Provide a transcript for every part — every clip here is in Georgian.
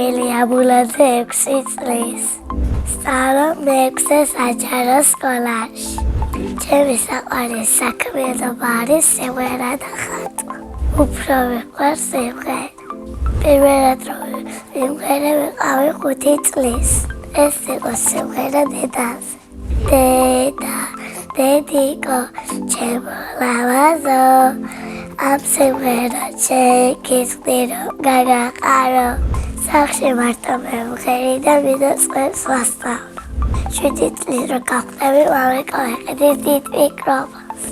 ემილია ბულაძე 6 წლის. სწავლობ მე-6 საჯარო სკოლაში. ჩემი საყვარელი საქმიანობა არის სიმღერა და ხატვა. უფრო მიყვარს სიმღერა. პირველად რომ სიმღერა ვიყავი 5 წლის. ეს იყო სიმღერა დედაზე. დედა, დედიკო, ჩემო ლავაზო, ამ სიმღერად შეგიძლი რომ გაგაყარო. სახში მარტო მემღერი და მინუწყებს ვასწავლო. 7 წლის რო გავხდები, მამიკო ეყიდის დიდ მიკროფონს.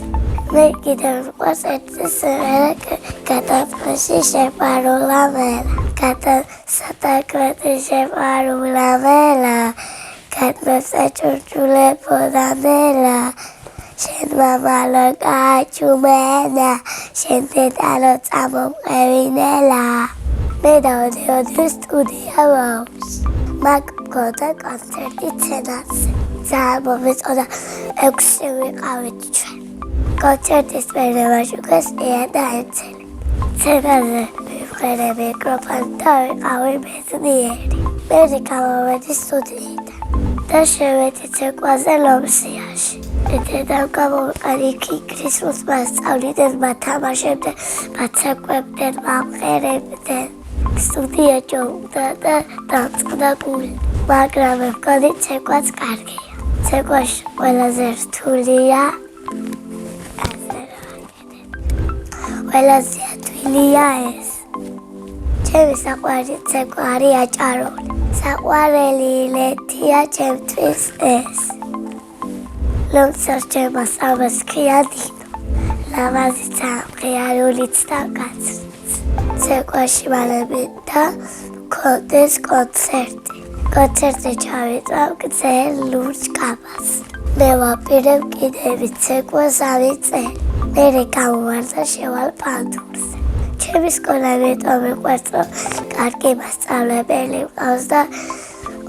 მე კიდევ მიყვარს ერთი სიმღერა გადაწყვეტში შეპარულა მელა. გადასატაკვეთი შეპარულა მელა. გადმოსა ჭურჭულებოდა მელა. შენ მამალო გაჩუმენა, შენ დედალო წამომყევინელა. მე დავდიოდი სტუდია ვაუს. მაგ მქონდა კონცერტი ცენაზე. ძალიან მომეწონა 6 ვიყავით ჩვენ. კონცერტის მერე ვაშუქეს ია და ეცელი. ცენაზე მივყერე მიკროფონი და ვიყავი მეცნიერი. მე გავავედი სტუდიიდან და შევედი ცეკვაზე ლომსიაში. დედამ გამოვიყარი ქიქრის მასწავლიდან, მათამაშებდნენ, მაცეკვებდნენ, მამღერებდნენ. სტუდია ჭოუდა და დამწყდა გული. მაგრამ მე ვქონდი ცეკვაც კარგია. ცეკვაში ყველაზე რთულია ყველაზე ადვილია ეს. ჩემი საყვარელი ცეკვა არის აჭარული. საყვარელი ლეთია ჩემთვის ეს. ლომცას ჩემო სამას ქიადინო. ლამაზიც ამღიარულიც და კაცრიც. ცეკვაში ვალებდა მქონდეს კონცერტი. კონცერტზე ჩავიწვა გრძელ ლურჯ კაბას. მე ვაპირებ კიდევ ცეკვას 3 წელი. მერე გამოვარდა შევალ პანთურზე. ჩემი სკოლა მეტო მიყვარს, რომ კარგი მასწავლებელი მყავს და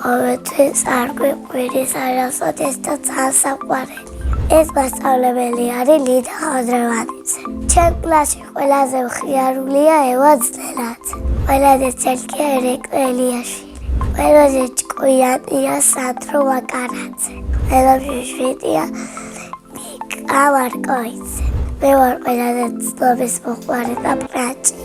ყოველთვის არ გვიყვირის არასოდეს და ძალიან საყვარელია. ეს მასწავლებელი არის ლიდა ხოდრევანიძე. ჩემ კლასში ყველაზე მხიარულია ევა ძნელაძე. ყველაზე ცელკია ერეკლელიაშვილი. ყველაზე ჭკვიანია სანდრო ვაკარაძე. ყველაზე შვიდია მიკა ვარკოიძე. მე ვარ ყველაზე ცნობის მოყვარე და პრაჭი.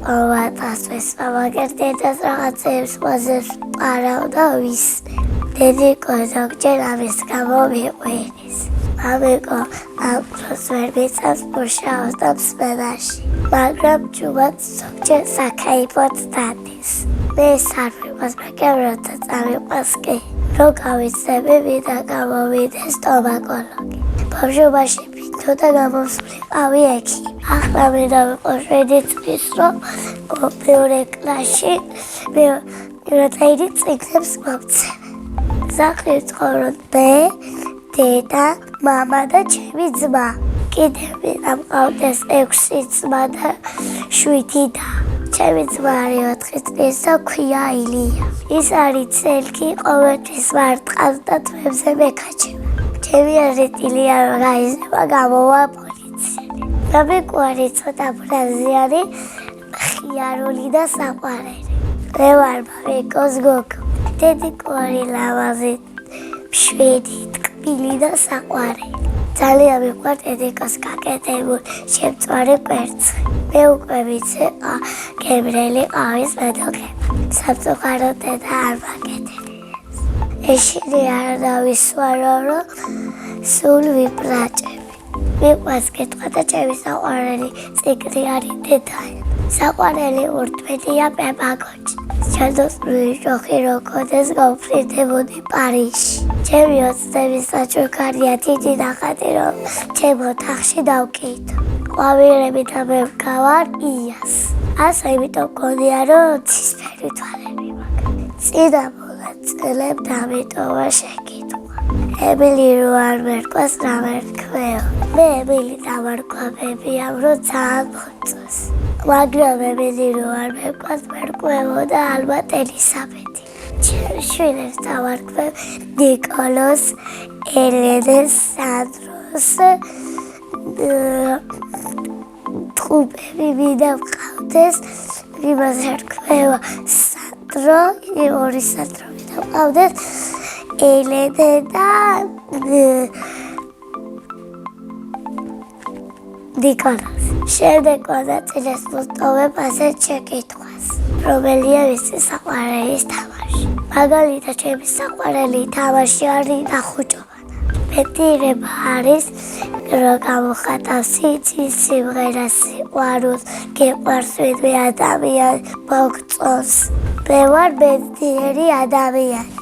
პოვატასვეს მამაკერდედას რაღაცებს მოაზებს პარავ და ვისმე. დედიკო ზოგჯერ ამის გამო მიყვირის. მამიკო ამ დროს ვერ მიცავს მუშაობს და მსმენაში. მაგრამ ჭუმად ზოგჯერ საქაიფოდ დადის. მე სარვიმას მაგრამ როცა წამიყვას კი. რო გავიცემი ვიდა გამოვიდეს სტომაკოლოგი. ბავშვობაში მინდო და გამოსვლიყავი ექიმი. ახლა მინდა ვიყო 7 წლის რომ მეორე კლასში მე როცა იდი წიგნებს მოვცემ. სახლი ცხოვრობ მე, დედა, მამა და ჩემი ძმა. კიდევ მინდა მყავდეს 6 ძმა და 7 და. ჩემი ძმა არის 4 წლის და ქვია ილია. ის არის ცელკი, ყოველთვის მარტყავს და თვებზე მეკაჩება. ჩემი აზრიტილია რომ გაიზრდება გამოვა პოლიციელი. მამიკვარი ცოტა ბრაზიანი, ხიარული და საყვარელი. მე ვარ მამიკოს გოგო. დედიკო არის ლამაზი, მშვიდი, ტკბილი და საყვარელი. ძალიან მიყვარს დედიკოს გაკეთებული შემწვარი კვერცხი. მე უკვე ვიცი გემრიელი ყავის მედოქება. სამწუხაროდ დედა არ მაკეთებს. ეშინი არ დავისვარო რომ სულ ვიბრაჭები. მიყვარს კითხვა და ჩემი საყვარელი წიგნი არის დედაი. საყვარელი ურთმენია პეპაგოჭი. ჩადოსწრული შოხი რო ქონდეს გავფრინდებოდი პარიზში. ჩემი ოცნების საჩუქარია დიდი ნახატი რომ ჩემო თახში დავკიდო. ყვავილები და მე ვგავარ იას. ასე იმიტომ მგონია რომ ცისფერი თვალები მაქვს. წინა მონაწილემ დამიტოვა შეკითხვა. ემილი რო არ მერკვას რა მერკვეო. მე ემილი დამარკვევებიამ რომ ძალიან მოწონს. მაგრამ ემილი რო არ მერკვას მერკვეო და ალბათ ელისაბედი. შვილებს დავარკვევ ნიკოლოს, ელენეს, სანდროს, ტყუპები მინდა ვყავდეს, იმას ერკვევა დრო, ორი სადროი დავყავდეთ. ელენე და ნიკოლას. შემდეგ მონაწილეს ვუსტოვებ ასეთ შეკითხვას. რომელია ვისი საყვარელის თამაში? მაგალითად, ჩემი საყვარელი თამაში არის ნახუჭოვანა. მეტირება არის, რომ გამოხატავს სიცის, სიმღერას, სიყვარულს, გეყვარს ვინმე ადამიანი, მოგწონს. მე ვარ ბედნიერი ადამიანი.